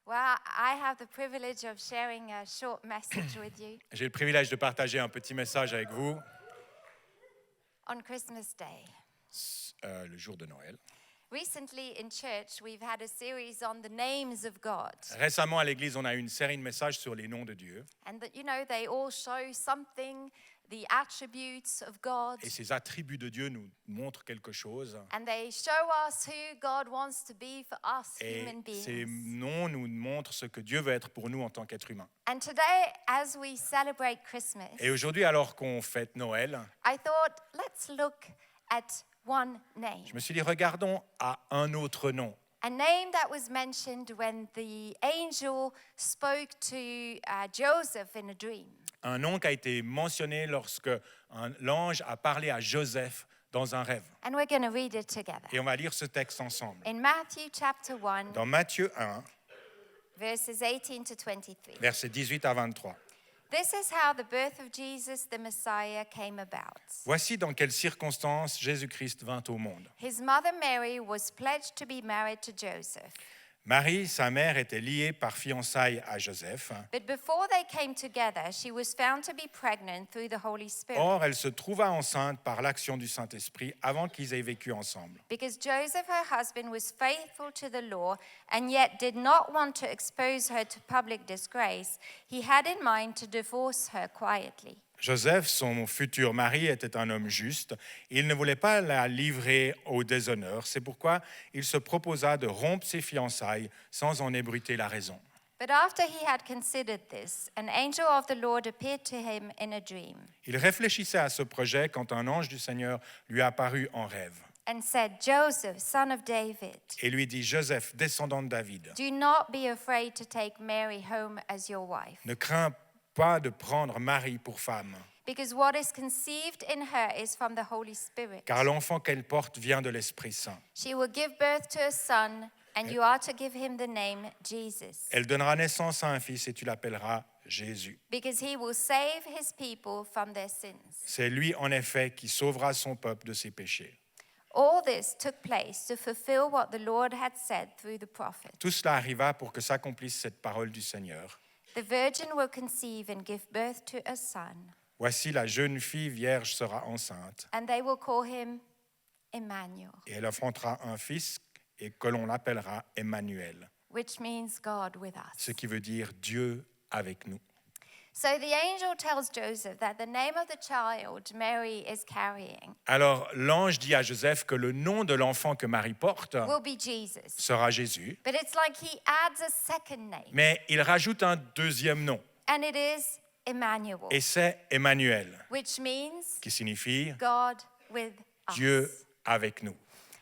Well, I have the privilege of sharing a short message with you J'ai le privilège de partager un petit message avec vous on Christmas Day. le jour de Noël. Recently in church, we've had a series on the names of God. Récemment, à l'église, on a eu une série de messages sur les noms de Dieu. And that, they all show something, the attributes of God. Et ces attributs de Dieu nous montrent quelque chose. And they show us who God wants to be for us Et human ces beings. noms nous montrent ce que Dieu veut être pour nous en tant qu'être humain. And today, as we celebrate Christmas, Et aujourd'hui, alors qu'on fête Noël, I thought, let's look at one name. je me suis dit, regardons à un autre nom. A name that was mentioned when the angel spoke to Joseph in a dream. Un nom qui a été mentionné lorsque l'ange a parlé à Joseph dans un rêve. And we're going to read it together. Et on va lire ce texte ensemble. In Matthew chapter 1, Dans Matthieu 1, verses 18 to 23. versets 18 à 23. This is how the birth of Jesus the Messiah came about. Voici dans quelles circonstances Jésus-Christ vint au monde. His mother Mary was pledged to be married to Joseph. Marie, sa mère, était liée par fiançailles à Joseph. But before they came together, she was found to be pregnant through the Holy Spirit. Or, elle se trouva enceinte par l'action du Saint-Esprit avant qu'ils aient vécu ensemble. Because Joseph, her husband, was faithful to the law and yet did not want to expose her to public disgrace, he had in mind to divorce her quietly. Joseph, son futur mari, était un homme juste. Il ne voulait pas la livrer au déshonneur. C'est pourquoi il se proposa de rompre ses fiançailles sans en ébruiter la raison. But after he had considered this, an angel of the Lord appeared to him in a dream Il réfléchissait à ce projet quand un ange du Seigneur lui apparut en rêve and said, Joseph, son of David, et lui dit, Joseph, descendant de David, do not be afraid to take Mary home as your wife, ne crains pas de prendre Marie pour femme, because what is conceived in her is from the Holy Spirit. car l'enfant qu'elle porte vient de l'Esprit Saint. She will give birth to a son, and you are to give him the name Jesus, Elle donnera naissance à un fils et tu l'appelleras Jésus. because he will save his people from their sins. C'est lui, en effet, qui sauvera son peuple de ses péchés. All this took place to fulfill what the Lord had said through the prophet. Tout cela arriva pour que s'accomplisse cette parole du Seigneur. The virgin will conceive and give birth to a son, Voici, la jeune fille vierge sera enceinte and they will call him Emmanuel, et elle enfantera un fils et que l'on l'appellera Emmanuel, which means God with us. ce qui veut dire Dieu avec nous. So the angel tells Joseph that the name of the child Mary is carrying Alors l'ange dit à Joseph que le nom de l'enfant que Marie porte will be Jesus. sera Jésus, But it's like he adds a second name, mais il rajoute un deuxième nom and it is Emmanuel, et c'est Emmanuel, which means qui signifie God with us. Dieu avec nous.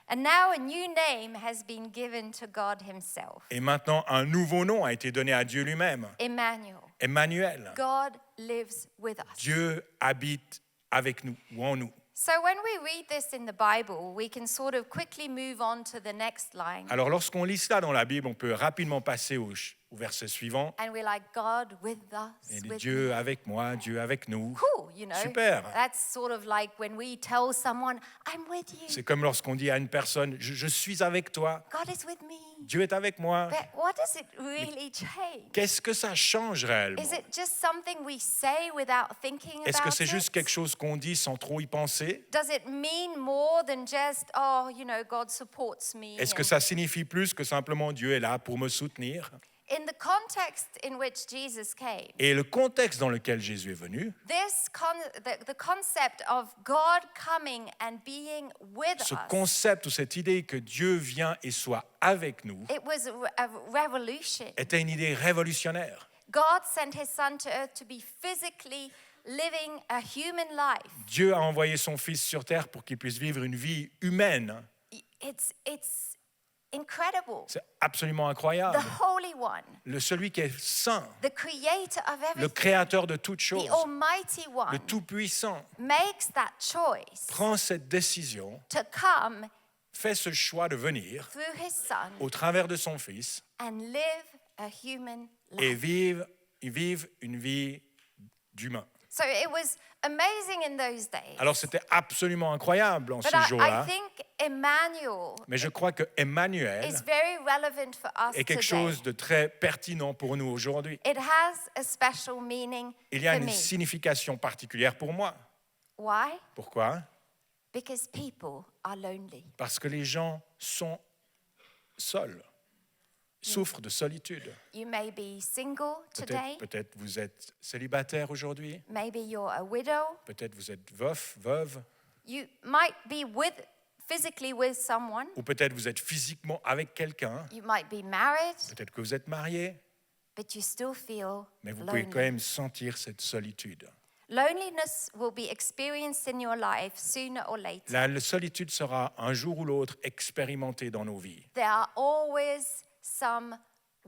And now a new name has been given to God himself, Et maintenant, un nouveau nom a été donné à Dieu lui-même, Emmanuel. Emmanuel. God lives with us. Dieu habite avec nous ou en nous. So when we read this in the Bible, we can sort of quickly move on to the next line. Alors lorsqu'on lit cela dans la Bible, on peut rapidement passer au verset suivant. And we're like, God with us, Et with Dieu me. avec moi, Dieu avec nous. Cool, Super. That's sort of like when we tell someone, I'm with you. C'est comme lorsqu'on dit à une personne, je suis avec toi, God is with me. Dieu est avec moi. But what does it really change? Qu'est-ce que ça change réellement? Is it just something we say without thinking Est-ce que about c'est juste it? quelque chose qu'on dit sans trop y penser? Does it mean more than just, oh, God supports me? Est-ce que and- ça signifie plus que simplement Dieu est là pour me soutenir? In the context in which Jesus came, Et le contexte dans lequel Jésus est venu, the concept of God coming and being with ce us, concept ou cette idée que Dieu vient et soit avec nous, it was a revolution. était une idée révolutionnaire. God sent his son to earth to be physically living a human life. Dieu a envoyé son Fils sur terre pour qu'il puisse vivre une vie humaine. It's incredible. C'est absolument The incroyable. Holy One, Celui qui est saint, the creator of le everything, créateur de toutes the choses, Almighty le One, Tout-Puissant, makes that choice prend cette décision, to come fait ce choix de venir through his son au travers de son Fils and live a human et life. vivre une vie d'humain. So it was amazing in those days. Alors c'était absolument incroyable en But ce I jour-là. think Emmanuel Mais je crois que Emmanuel is very relevant for us est quelque today. chose de très pertinent pour nous aujourd'hui. It has a special meaning Il y a for une me. signification particulière pour moi. Why? Pourquoi? Because people are lonely. Parce que les gens sont seuls, souffrent de solitude. You may be single today. Peut-être vous êtes célibataire aujourd'hui. Maybe you're a widow. Peut-être vous êtes veuf, veuve. You might be physically with someone. Ou peut-être vous êtes physiquement avec quelqu'un. You might be married, Peut-être que vous êtes marié. but you still feel Mais vous pouvez lonely. quand même sentir cette solitude. Loneliness will be experienced in your life sooner or later. La solitude sera un jour ou l'autre expérimentée dans nos vies. There are always some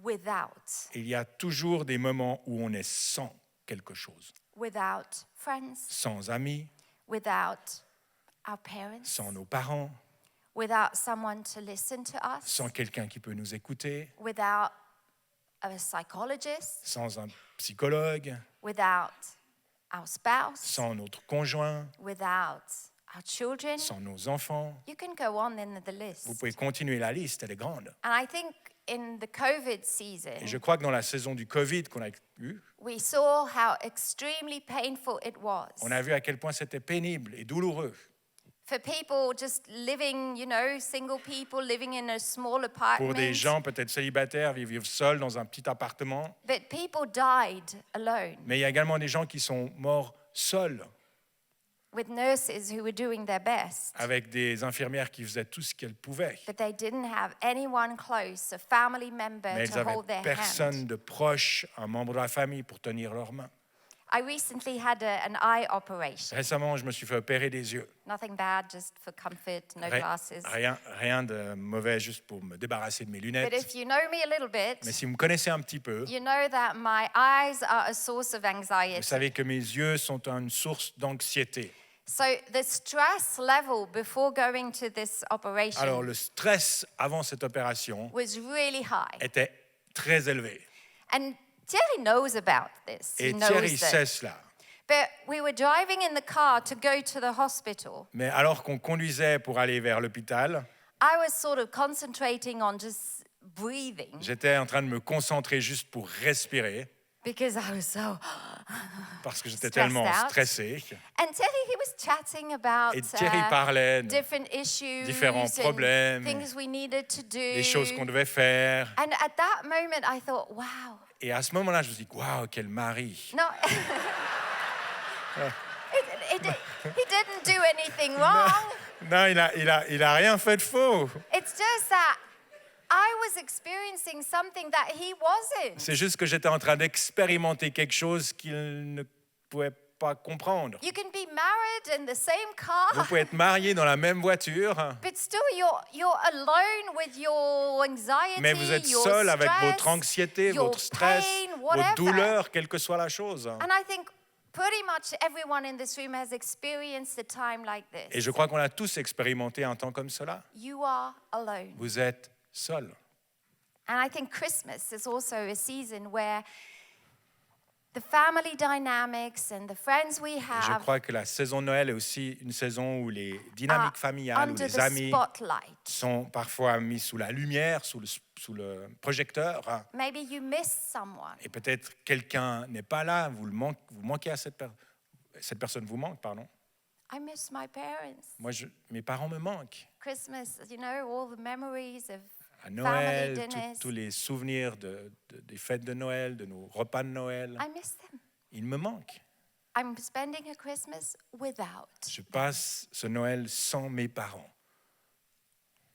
without. Il y a toujours des moments où on est sans quelque chose. Without friends, Sans amis, without our parents, sans nos parents, without someone to listen to us, sans quelqu'un qui peut nous écouter, without a psychologist, sans un psychologue, without our spouse, sans notre conjoint, without our children. sans nos enfants. You can go on in the list. Vous pouvez continuer la liste, elle est grande. And I think in the COVID season, Et je crois que dans la saison du Covid qu'on a eue, we saw how extremely painful it was on a vu à quel point c'était pénible et douloureux for people just living, single people living in a small pour apartment. des gens peut-être célibataires, vivre seuls dans un petit appartement. But people died alone Mais il y a également des gens qui sont morts seuls, with nurses who were doing their best. avec des infirmières qui faisaient tout ce qu'elles pouvaient. But they didn't have anyone close, a family member Mais elles to hold n'avaient their hand. personne de proche, un membre de la famille pour tenir leurs mains. I recently had an eye operation. Récemment, je me suis fait opérer des yeux. Nothing bad, just for comfort, no glasses. Rien de mauvais, juste pour me débarrasser de mes But lunettes. if you know me a little bit, Mais si vous me connaissez un petit peu, you know that my eyes are a source of vous anxiety. savez que mes yeux sont une source d'anxiété. So the stress level before going to this operation Alors, le stress avant cette opération was really high. était très élevé. And Thierry knows about this. Et He knows Thierry it. sait cela. But we were driving in the car to go to the hospital. Mais alors qu'on conduisait pour aller vers l'hôpital, I was sort of concentrating on just breathing j'étais en train de me concentrer juste pour respirer because I was so. parce que j'étais Stressed tellement out. stressé. And Thierry, he was chatting about Et Thierry parlait de different issues, différents and problèmes, things we needed to do. des choses qu'on devait faire. And at that moment, I thought, wow. Et à ce moment-là, je me suis dit, waouh, quel mari. No, he didn't do anything wrong. Non, il a rien fait de faux. It's just that I was experiencing something that he wasn't. C'est juste que j'étais en train d'expérimenter quelque chose qu'il ne pouvait pas comprendre. You can be married in the same car, Vous pouvez être marié dans la même voiture, but still you're alone with your anxiety, mais vous êtes your seul avec stress, votre anxiété, your votre stress, pain, votre whatever. douleur, quelle que soit la chose. And I think pretty much everyone in this room has experienced a time like this. Et je crois qu'on a tous expérimenté un temps comme cela. You are alone. Vous êtes seul. And I think Christmas is also a season where the family dynamics and the friends we Je have crois que la saison de Noël est aussi une saison où les dynamiques familiales, où under les the amis spotlight. sont parfois mis sous la lumière, sous le projecteur. Maybe you miss someone. Et peut-être quelqu'un n'est pas là, vous manquez à cette personne vous manque, pardon. I miss my parents. Moi, mes parents me manquent. Christmas, all the memories of À Noël, family dinners. tous les souvenirs des fêtes de Noël, de nos repas de Noël, I miss them. ils me manquent. I'm spending a Christmas without. Je passe ce Noël sans mes parents.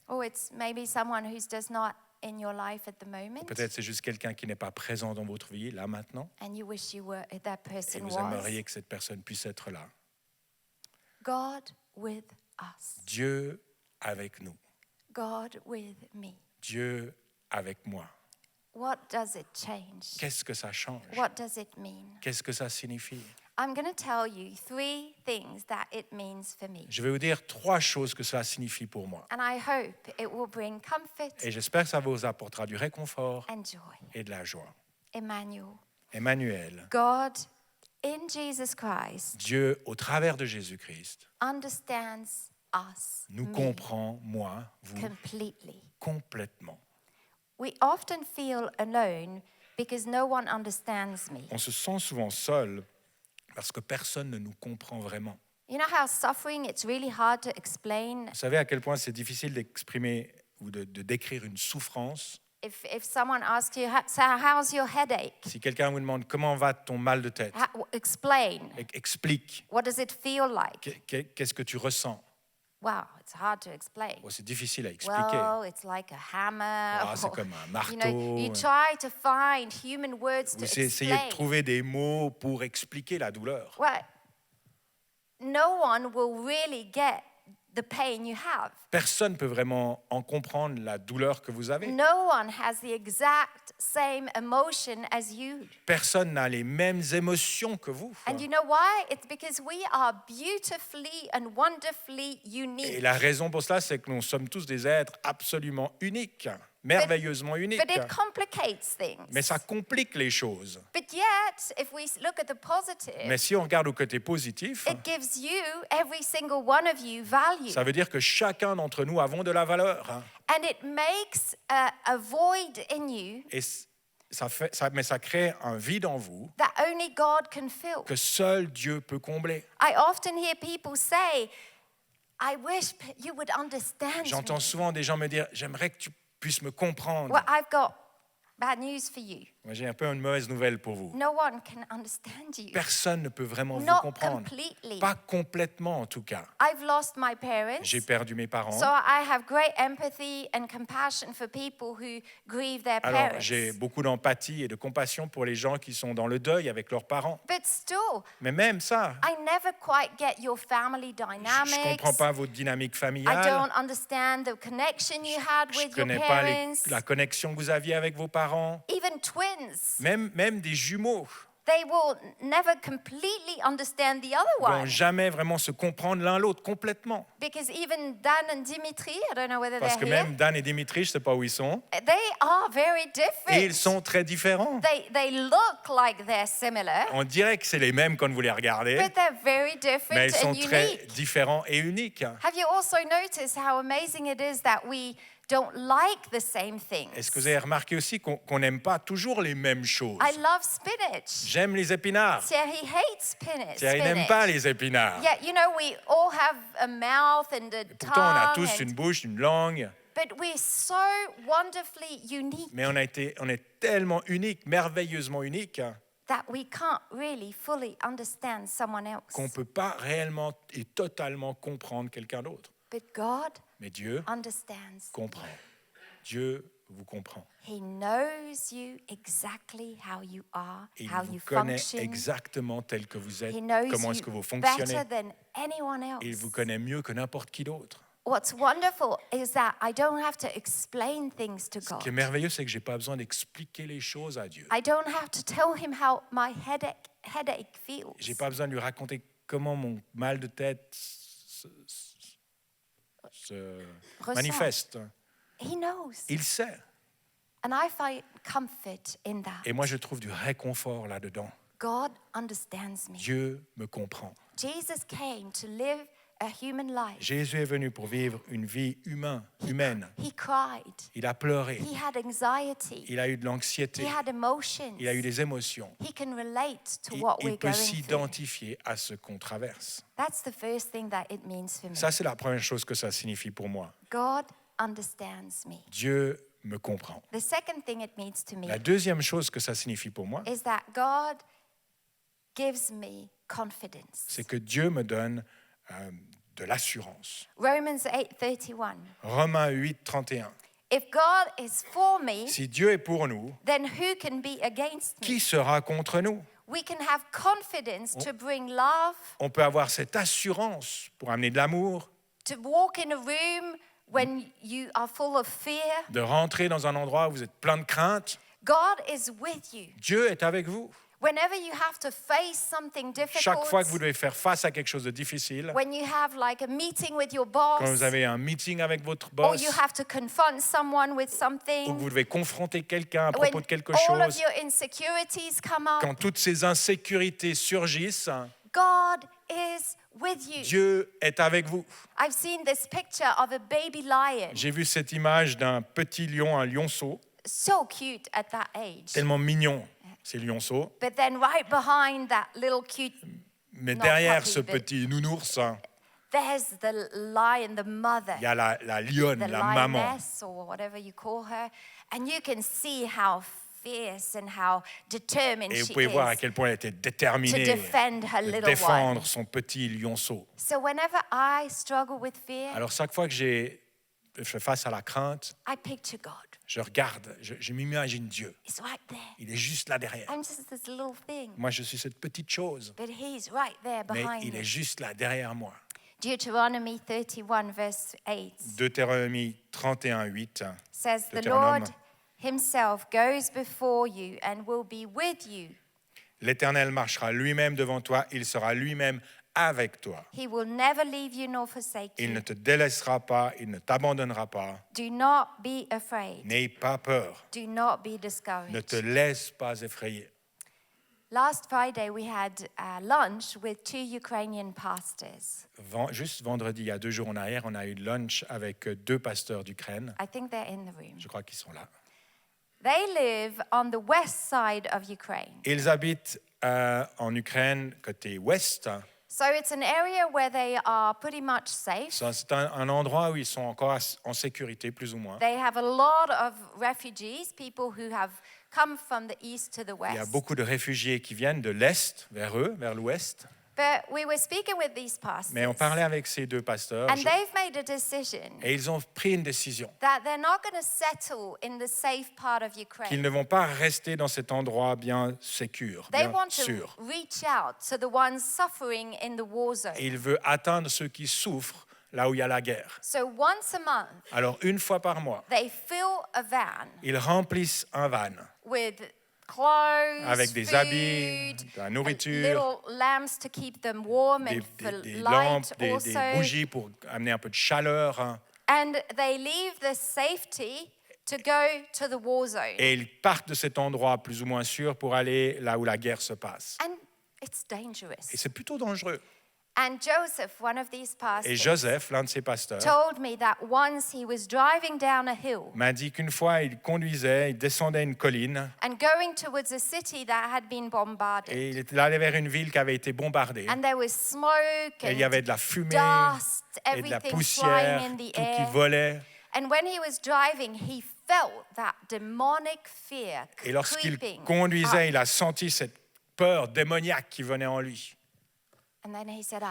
Or it's maybe someone who's just not in your life at the moment. Peut-être c'est juste quelqu'un qui n'est pas présent dans votre vie, là, maintenant, And you wish that et person vous was. aimeriez que cette personne puisse être là. God with us. Dieu avec nous. God with me. Dieu avec moi. What does it change? Qu'est-ce que ça change? What does it mean? Qu'est-ce que ça signifie? I'm going to tell you 3 things that it means for me. Je vais vous dire 3 choses que ça signifie pour moi. And I hope it will bring comfort Et j'espère que ça vous apportera du réconfort and joy. et de la joie. Emmanuel. Emmanuel, God in Jesus Christ, Dieu, au travers de Jésus-Christ, understands us, nous me, comprend, moi, vous, completely. complètement. We often feel alone because no one understands me. On se sent souvent seul parce que personne ne nous comprend vraiment. You know how suffering, it's really hard to explain. Vous savez à quel point c'est difficile d'exprimer ou de décrire une souffrance. If someone asks you, so how's your headache? Si quelqu'un vous demande comment va ton mal de tête, Explain. explique. What does it feel like? Qu'est-ce que tu ressens? Wow, it's hard to explain. Oh, c'est difficile à expliquer. Well, it's like a hammer. Ah, c'est or, comme un you know, marteau. you try to find human words to Vous essayez explain. de trouver des mots pour expliquer la douleur. Well, no one will really get the pain you have. Personne ne peut vraiment en comprendre la douleur que vous avez. No one has the exact same emotion as you. Personne n'a les mêmes émotions que vous. And you know why? It's because we are beautifully and wonderfully Et unique. la raison pour cela, c'est que nous sommes tous des êtres absolument uniques, merveilleusement uniques. But it complicates things. Mais ça complique les choses. But yet, if we look at the positive, Mais si on regarde au côté positif, it gives you, every single one of you, value. ça veut dire que chacun d'entre nous avons de la valeur. And it makes a void in you Et mais ça crée un vide en vous that only God can fill. que seul Dieu peut combler. I often hear people say, I wish you would understand J'entends me. souvent des gens me dire « J'aimerais que tu puisses me comprendre Well, I've got bad news for you. ». Moi, j'ai un peu une mauvaise nouvelle pour vous. No one can understand you. Personne ne peut vraiment vous Not comprendre. completely. Pas complètement, en tout cas. I've lost my parents. J'ai perdu mes parents. So I have great empathy and compassion for people who grieve their Alors, parents. j'ai beaucoup d'empathie et de compassion pour les gens qui sont dans le deuil avec leurs parents. But still, Mais même ça, I never quite get your family je ne dynamics. comprends pas votre dynamique I familiale. don't understand the connection you had Je ne with your connais pas parents. la connexion que vous aviez avec vos parents. Even twins, Même des jumeaux they will never completely understand the other ne vont one. jamais vraiment se comprendre l'un l'autre complètement. Because even Dan and Dimitri, I don't know whether Parce they're que here, même Dan et Dimitri, je ne sais pas où ils sont, they are very different. et ils sont très différents. They look like they're similar, On dirait que c'est les mêmes quand vous les regardez, but they're very different mais ils sont and très unique. différents et uniques. Have you also noticed how amazing it is that we don't like the same things? Est-ce que vous avez remarqué aussi qu'on n'aime pas toujours les mêmes choses? I love spinach. J'aime les épinards. Thierry hates spinach. Thierry n'aime pas les épinards. Yeah, you know, we all have a mouth and a Pourtant, on a tongue, tous and- une bouche, une langue, but we're so wonderfully unique mais on est tellement uniques, merveilleusement uniques, that we can't really fully understand someone else. qu'on ne peut pas réellement et totalement comprendre quelqu'un d'autre. But God Mais Dieu understands. comprend. Dieu vous comprend. He knows you exactly how you are, Et il how vous you connaît function. exactement tel que vous êtes, He knows comment est-ce you que vous fonctionnez. better than anyone else. Il vous connaît mieux que n'importe qui d'autre. What's wonderful is that I don't have to explain things to Ce God. qui est merveilleux, c'est que je n'ai pas besoin d'expliquer les choses à Dieu. I don't have to tell him how my headache feels. Je n'ai pas besoin de lui raconter comment mon mal de tête se Ressent. manifeste. He knows. Il sait. And I find comfort in that. Et moi, je trouve du réconfort là-dedans. God understands me. Dieu me comprend. Jesus came to live a human life. Jésus est venu pour vivre une vie humaine. He cried. Il a pleuré. He had anxiety. Il a eu de He l'anxiété. had emotions. Il a eu des émotions. He can relate to Il, what il we're peut going through. s'identifier à ce qu'on traverse. That's the first thing that it means for me. Ça, c'est la première chose que ça signifie pour moi. God understands me. Dieu me comprend. The second thing it means to me La deuxième chose que ça signifie pour moi, is that God gives me confidence. c'est que Dieu me donne de l'assurance. Romans 8:31. Romains 8, 31. If God is for me, Si Dieu est pour nous, then who can be against me? qui sera contre nous? We can have confidence to bring love, On peut avoir cette assurance pour amener de l'amour, to walk in a room when you are full of fear. de rentrer dans un endroit où vous êtes plein de crainte. God is with you. Dieu est avec vous. Whenever you have to face something Chaque fois difficult, que vous devez faire face à quelque chose de difficile, when you have like a meeting with your quand boss, vous avez un meeting avec votre or boss, you have to confront someone with ou que something, vous devez confronter quelqu'un à when propos de quelque all of chose, your insecurities come up, quand toutes ces insécurités surgissent, God is with you. Dieu est avec vous. I've seen this picture of a baby lion, J'ai vu cette image d'un petit lion, un lionceau, so cute at that age. tellement mignon, ces lionceaux. But then right behind that little cute, Mais Non, derrière puppy, ce but- petit nounours, there's the lion, the mother, il y a la lionne, the la maman. lioness or whatever you call her, and you can see how fierce and how determined Et vous she pouvez voir à is quel point elle était to déterminée defend her de little défendre one. son petit lionceau. So whenever I struggle with fear, Alors chaque fois que je fais face à la crainte, I picture God. je regarde, je m'imagine Dieu. He's right there. Il est juste là derrière. I'm just this little thing, Moi, je suis cette petite chose, but He's right there mais behind il est me. juste là derrière moi. Deuteronomy 31 verse 8 Deutéronomie 31:8. says, "The Deutéronome. Lord Himself goes before you and will be with you. L'Éternel marchera lui-même devant toi, il sera lui-même avec toi. He will never leave you nor forsake Il ne you. te délaissera pas, il ne t'abandonnera pas. Do not be afraid. N'aie pas peur, Do not be ne discouraged." te laisse pas effrayer. Last Friday, we had lunch with 2 Ukrainian pastors. Juste vendredi, il y a 2 jours en arrière, on a eu lunch avec 2 pasteurs d'Ukraine. I think they're in the room. Je crois qu'ils sont là. They live on the west side of Ukraine. Ils habitent en Ukraine, côté ouest. So it's an area where they are pretty much safe. C'est un endroit où ils sont encore en sécurité, plus ou moins. They have a lot of refugees, people who have come from the east to the Il y a west. beaucoup de réfugiés qui viennent de l'est vers eux, vers l'ouest. But we were speaking with these pastors, Mais on parlait avec ces 2 pasteurs and they've made a decision et ils ont pris une décision that they're not going to settle in the safe part of qu'ils Ukraine. ne vont pas rester dans cet endroit bien sécure, They bien want to sûr. reach out to the ones suffering in the war zone. Et il veut atteindre ceux qui souffrent là où il y a la guerre. So once a month, Alors, une fois par mois, they fill a van ils remplissent un van with clothes, avec des food, habits, de la nourriture, little lamps to keep them warm des, and for des light lampes, des also. bougies pour amener un peu de chaleur. And they leave the safety to go to the war zone. Et ils partent de cet endroit plus ou moins sûr pour aller là où la guerre se passe. And it's dangerous. Et c'est plutôt dangereux. And Joseph, one of these Et pastors, Joseph, l'un de ses pasteurs, told me that once he was driving down a hill m'a dit qu'une fois, il conduisait, il descendait une colline and going towards a city that had been bombarded. et il était allé vers une ville qui avait été bombardée. And there was smoke Et il y and avait de la fumée dust, et de la everything poussière, flying in the tout qui air. volait. And when he was driving, he felt that demonic fear Et lorsqu'il creeping conduisait, up. il a senti cette peur démoniaque qui venait en lui. And then he said,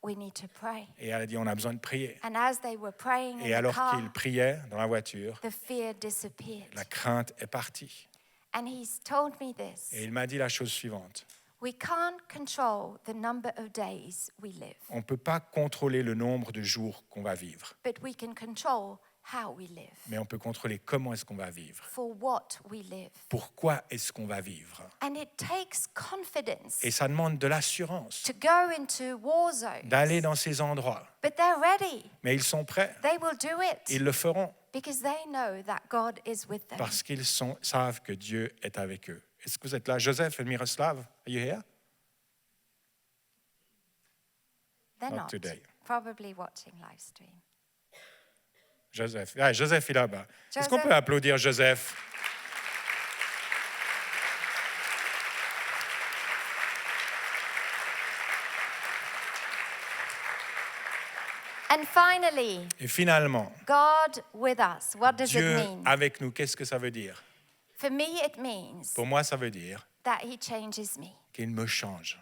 we need to pray. Et elle a dit, on a besoin de prier. And as they were praying Et in the alors car, qu'il priait dans la voiture, the fear disappeared. la crainte est partie. And he's told me this. Et il m'a dit la chose suivante. We can't control the number of days we live, On ne peut pas contrôler le nombre de jours qu'on va vivre, but we can control how we live, mais on peut contrôler comment est-ce qu'on va vivre. for what we live. Pourquoi est-ce qu'on va vivre? And it takes confidence Et ça demande de l'assurance to go into war zones. d'aller dans ces endroits. But they're ready. Mais ils sont prêts, They will do it ils le feront because they know that God is with them. parce qu'ils savent que Dieu est avec eux. Est-ce que vous êtes là? Joseph et Miroslav, are you here? They're Not not. today. Probably watching live stream. Joseph, Joseph est là-bas. Est-ce qu'on Joseph. peut applaudir Joseph? And finally, Et finalement, God with us. What does it Dieu mean? avec nous, qu'est-ce que ça veut dire? For me, it means Pour moi, ça veut dire that He changes me. qu'il me change.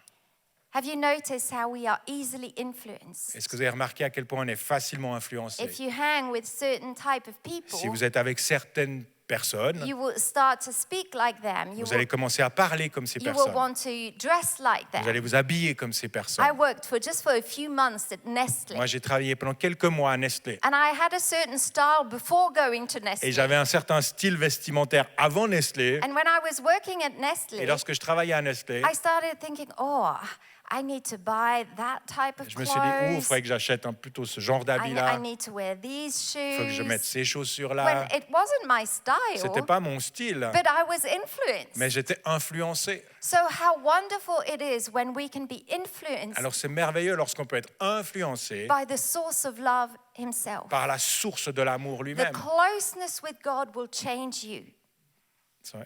Have you noticed how we are easily influenced? Est-ce que vous avez remarqué à quel point on est facilement influencé? If you hang with certain type of people, Si vous êtes avec certaines personnes. You will start to speak like them. Vous allez commencer à parler comme ces you will personnes. want to dress like Vous allez them. vous habiller comme ces personnes. I worked just for a few months at Nestle. Moi, j'ai travaillé pendant quelques mois à Nestlé. And I had a certain style before going to Nestle. Et j'avais un certain style vestimentaire avant Nestlé. And when I was working at Et Nestle, lorsque je travaillais à Nestlé, I started thinking, oh, I need to buy that type of je me suis dit, il clothes. faudrait que j'achète plutôt ce genre I d'habit-là. need to wear these Il faut que je mette shoes. ces When chaussures-là. it wasn't my C'était style, pas mon style, but I was influenced. mais j'étais influencé. So how wonderful it is when we can be influenced Alors c'est merveilleux lorsqu'on peut être influencé by the source of love himself. par la source de l'amour The lui-même. closeness with God will change you.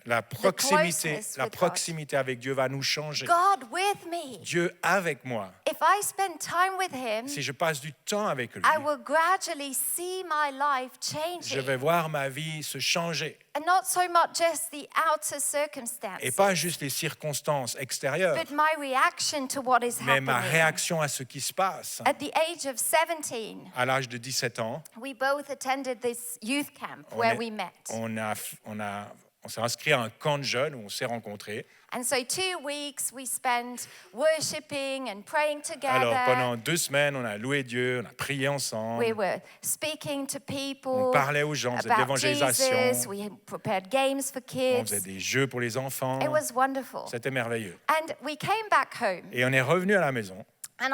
La closeness with proximité avec Dieu va nous changer. God with me. Dieu avec moi. If I spend time with him, Si je passe du temps avec lui, I will gradually see my life je changing. vais voir ma vie se changer. And not so much just the outer circumstances, Et pas juste les circonstances extérieures, but my reaction to what is mais ma happening. réaction à ce qui se passe. At the age of 17, À l'âge de 17 ans, we both attended this youth camp on, where est- we met. on s'est inscrit à un camp de jeunes où on s'est rencontrés. And so 2 weeks we spent worshiping and praying Alors together. pendant 2 semaines, on a loué Dieu, on a prié ensemble. We were speaking to people On parlait aux gens, on faisait de about l'évangélisation. Jesus. We prepared games for On faisait kids. des jeux pour les enfants. It was wonderful. C'était merveilleux. And we came back home, Et on est revenu à la maison and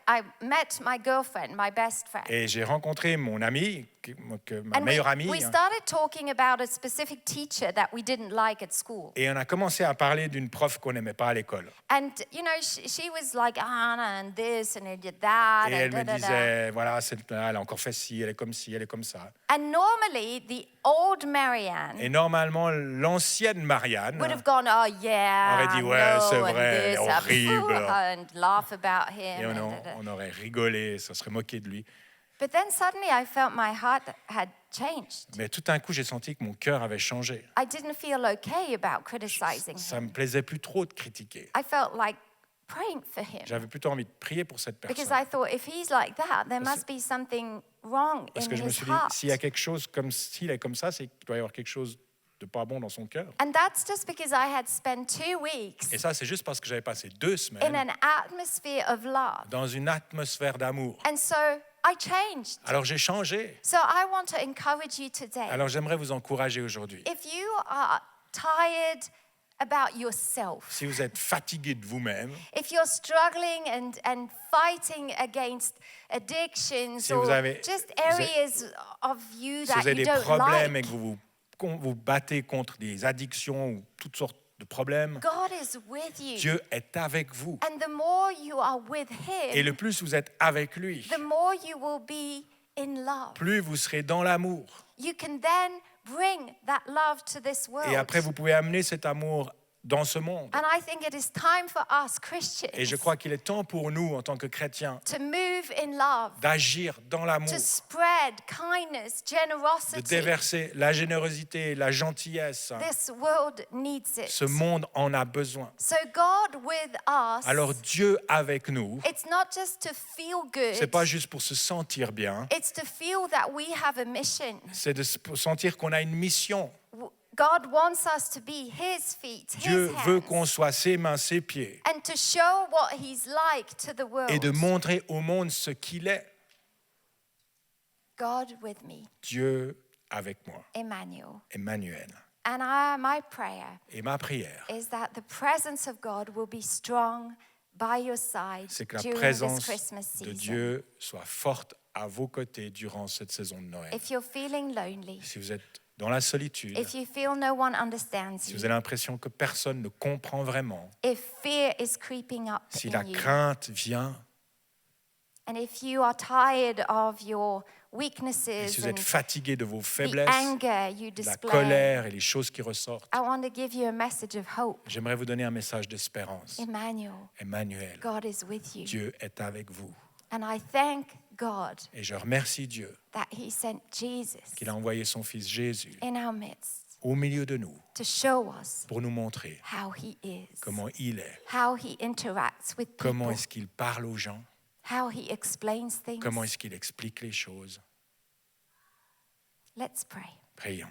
I met my girlfriend, my best friend. et j'ai rencontré mon ami, ma And meilleure amie. we started talking about a specific teacher that we didn't like at school. Et on a commencé à parler d'une prof qu'on n'aimait pas à l'école. And, you know, she was like, Anna, and this, and I did that, Et and elle me da-da-da. disait, voilà, elle a encore fait ci, elle est comme ci, elle est comme ça. And normally, the old Marianne Et normalement, l'ancienne Marianne would have gone, oh, yeah, aurait dit, I ouais, know, c'est and vrai, this, horrible. and laugh about Et him. and da-da. on aurait rigolé, ça serait moqué de lui. But then suddenly I felt my heart had changed. Mais tout d'un coup, j'ai senti que mon cœur avait changé. I didn't feel okay about criticizing Ça him. me plaisait plus trop de critiquer. I felt like praying for him. J'avais plutôt envie de prier pour cette Because personne. I thought if he's like that, there Parce- must be something wrong Parce in que je me his suis dit, heart. s'il y a quelque chose comme s'il est comme ça, c'est qu'il doit y avoir quelque chose de pas bon dans son cœur. And that's just because I had spent 2 weeks Et ça, c'est juste parce que j'avais passé 2 in semaines an atmosphere of love. dans une atmosphère d'amour. And so I changed. Alors j'ai changé. So I want to encourage you today. Alors j'aimerais vous encourager aujourd'hui. If you are tired about yourself, Si vous êtes fatigué de vous-même, if you're struggling and fighting against addictions Si or vous avez- just vous avez- areas of you si that vous avez you des don't problèmes like, et que vous battez contre des addictions ou toutes sortes de problèmes, God is with you. Dieu est avec vous. And the more you are with Et Him, le plus vous êtes avec lui, the more you will be in love. plus vous serez dans l'amour. You can then bring that love to this world. Et après, vous pouvez amener cet amour dans ce monde. And I think it is time for us Christians Et je crois qu'il est temps pour nous, en tant que chrétiens, to move in love, d'agir dans l'amour, to spread kindness, de generosity. déverser la générosité, la gentillesse. This world needs it. Ce monde en a besoin. So God with us, Alors Dieu avec nous, it's not just to feel c'est good, pas juste pour se sentir bien, it's to feel that we have a mission. c'est de sentir qu'on a une mission. God wants us to be His feet, Dieu His veut hands, qu'on soit ses mains, ses pieds, and to show what He's like to the world. et de montrer au monde ce qu'il est. God with me, Dieu avec moi, Emmanuel. Emmanuel. And my prayer Et ma prière, is that the presence of God will be strong by your side c'est que la during this présence Christmas de season. Dieu soit forte à vos côtés durant cette saison de Noël. If you're feeling lonely, Si vous êtes dans la solitude, if you feel no one understands si you, vous avez l'impression que personne ne comprend vraiment, if fear is creeping up si in la you, crainte vient, and if you are tired of your et weaknesses si vous êtes and fatigué de vos the faiblesses, anger you de la display, colère et les choses qui ressortent, I want to give you a message of hope. j'aimerais vous donner un message d'espérance. Emmanuel, Emmanuel, God is with you. Dieu est avec vous. And I thank God Et je remercie Dieu that He sent Jesus qu'il a envoyé son Fils Jésus in our midst au milieu de nous to show us pour nous montrer how He is, comment il est, how He interacts with comment people, est-ce qu'il parle aux gens, how He explains things. comment est-ce qu'il explique les choses. Let's pray. Prions.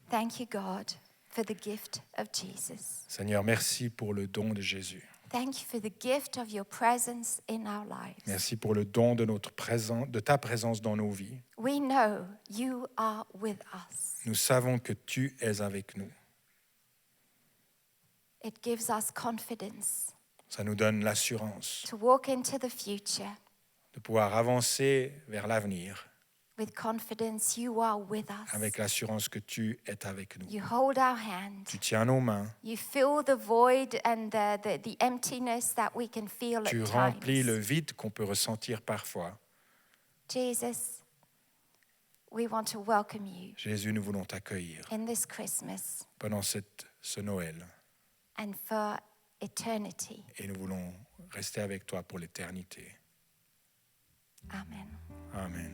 Thank you, God, for the gift of Jesus. Seigneur, merci pour le don de Jésus. Thank you for the gift of your presence in our lives. Merci pour le don de de ta présence dans nos vies. We know you are with us. Nous savons que tu es avec nous. It gives us confidence Ça nous donne l'assurance to walk into the future de pouvoir avancer vers l'avenir with confidence. You are with us. avec l'assurance que tu es avec nous. You hold our hand. Tu tiens nos mains, You fill the void and the emptiness that we can feel tu at remplis le times. vide qu'on peut ressentir parfois. Jesus, we want to welcome you Jésus, nous voulons t'accueillir in this Christmas pendant ce Noël and for eternity. et nous voulons rester avec toi pour l'éternité. Amen. Amen.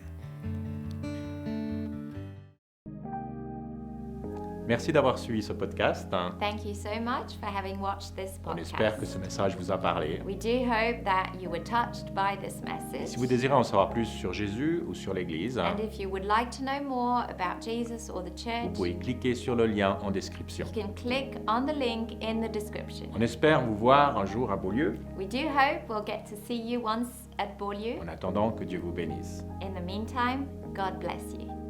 Merci d'avoir suivi ce podcast. Thank you so much for having watched this On espère que ce message vous a parlé. We do hope that you were touched by this message. Si vous désirez en savoir plus sur Jésus ou sur l'Église, And if you would like to know more about Jesus or the vous church, pouvez cliquer sur le lien en description. you can click on the link in the description. On espère vous voir un jour à Beaulieu. We do hope we'll get to see you once at Beaulieu. En attendant, que Dieu vous bénisse. In the meantime, God bless you.